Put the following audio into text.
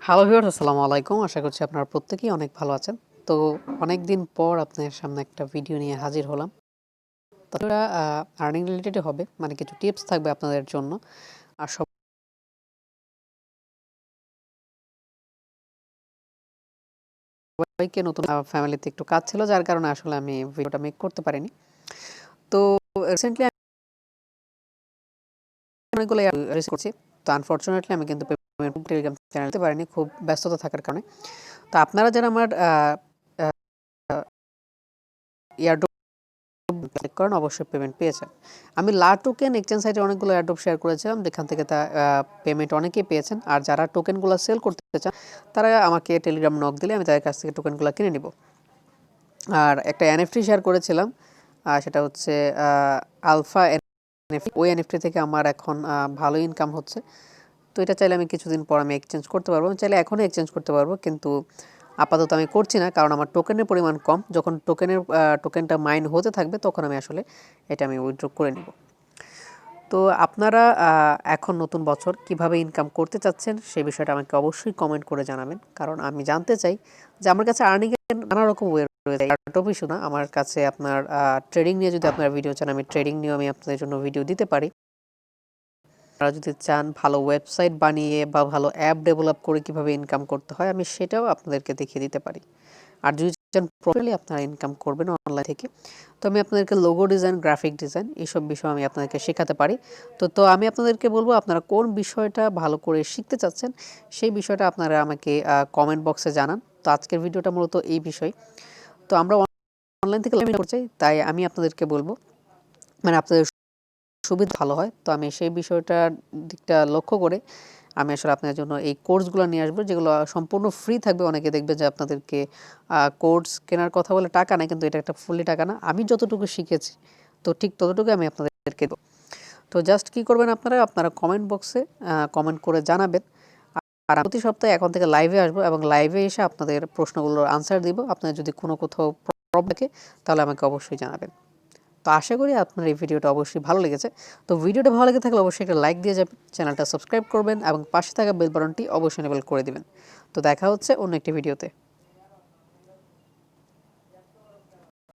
Hello viewers, আসসালামু আলাইকুম। আশা করছি আপনারা প্রত্যেকেই অনেক ভালো আছেন। তো অনেক দিন পর আপনাদের সামনে একটা ভিডিও নিয়ে হাজির হলাম। তো এটা আর্নিং রিলেটেড হবে, মানে কিছু টিপস থাকবে আপনাদের জন্য। আর সবাইকে নতুন ফ্যামিলিতে একটু কাজ ছিল, যার কারণে আসলে আমি ভিডিওটা মেক করতে পারিনি। তো রিসেন্টলি অনেকগুলো রিলিজ করছি। তো আনফরচুনেটলি আমি কিন্তু পেমেন্ট টেলিগ্রাম চ্যানেল দিতে পারিনি, খুব ব্যস্ততা থাকার কারণে। তো আপনারা যারা আমার ইয়ারড্রপ ক্লিক করেন অবশ্যই পেমেন্ট পেয়েছেন। আমি টোকেন এক্সচেঞ্জ সাইটে অনেকগুলো এয়ারড্রপ শেয়ার করেছিলাম, যেখান থেকে তা পেমেন্ট অনেকেই পেয়েছেন। আর যারা টোকেনগুলো সেল করতে চান তারা আমাকে টেলিগ্রাম নক দিলে আমি তাদের কাছ থেকে টোকেনগুলো কিনে নিব। আর একটা এনএফটি শেয়ার করেছিলাম, সেটা হচ্ছে আলফা এনএফটি। ওই এনএফটি থেকে আমার এখন ভালো ইনকাম হচ্ছে। তো এটা চাইলে আমি কিছুদিন পর আমি এক্সচেঞ্জ করতে পারবো, আমি চাইলে এখনই এক্সচেঞ্জ করতে পারবো, কিন্তু আপাতত আমি করছি না, কারণ আমার টোকেনের পরিমাণ কম। যখন টোকেনটা মাইন হতে থাকবে তখন আমি আসলে এটা আমি উইথড্র করে নিব। তো আপনারা এখন নতুন বছর কিভাবে ইনকাম করতে চাচ্ছেন সেই বিষয়টা আমাকে অবশ্যই কমেন্ট করে জানাবেন, কারণ আমি জানতে চাই যে আমার কাছে আর্নিংয়ের নানা রকম ওয়ে রয়েছে। এয়ারড্রপ ইস্যু না, আমার কাছে আপনার ট্রেডিং নিয়ে যদি আপনারা ভিডিও চান, আমি ট্রেডিং নিয়েও আমি আপনাদের জন্য ভিডিও দিতে পারি। আপনারা যদি চান ভালো ওয়েবসাইট বানিয়ে বা ভালো অ্যাপ ডেভেলপ করে কিভাবে ইনকাম করতে হয়, আমি সেটাও আপনাদেরকে দেখিয়ে দিতে পারি। আর যদি চান প্রফেশনালি আপনারা ইনকাম করবেন অনলাইন থেকে, তো আমি আপনাদেরকে লোগো ডিজাইন, গ্রাফিক ডিজাইন এইসব বিষয় আমি আপনাদেরকে শেখাতে পারি। তো আমি আপনাদেরকে বলবো, আপনারা কোন বিষয়টা ভালো করে শিখতে চাচ্ছেন সেই বিষয়টা আপনারা আমাকে কমেন্ট বক্সে জানান। তো আজকের ভিডিওটা মূলত এই বিষয়। তো আমরা অনলাইন থেকে লার্নিং করতে চাই, তাই আমি আপনাদেরকে বলবো, মানে আপনাদের সুবিধা ভালো হয়। তো আমি সেই বিষয়টার দিকটা লক্ষ্য করে আমি আসলে আপনাদের জন্য এই কোর্সগুলো নিয়ে আসবো, যেগুলো সম্পূর্ণ ফ্রি থাকবে। অনেকে দেখবে যে আপনাদেরকে কোর্স কেনার কথা বলে টাকা নেয়, কিন্তু এটা একটা ফুললি টাকা না। আমি যতটুকু শিখেছি তো ঠিক ততটুকু আমি আপনাদেরকে দেবো। তো জাস্ট কী করবেন, আপনারা কমেন্ট বক্সে কমেন্ট করে জানাবেন। আর প্রতি সপ্তাহে এখন থেকে লাইভে আসবো, এবং লাইভে এসে আপনাদের প্রশ্নগুলোর আনসার দিব। আপনার যদি কোথাও প্রবলেম থাকে তাহলে আমাকে অবশ্যই জানাবেন। তো আশা করি আপনার এই ভিডিওটা অবশ্যই ভালো লেগেছে। তো ভিডিওটা ভালো লেগে থাকলে অবশ্যই একটা লাইক দিয়ে যাবেন, চ্যানেলটা সাবস্ক্রাইব করবেন এবং পাশে থাকা বেল বাটনটি অবশ্যই এনেবল করে দিবেন। তো দেখা হচ্ছে অন্য একটি ভিডিওতে।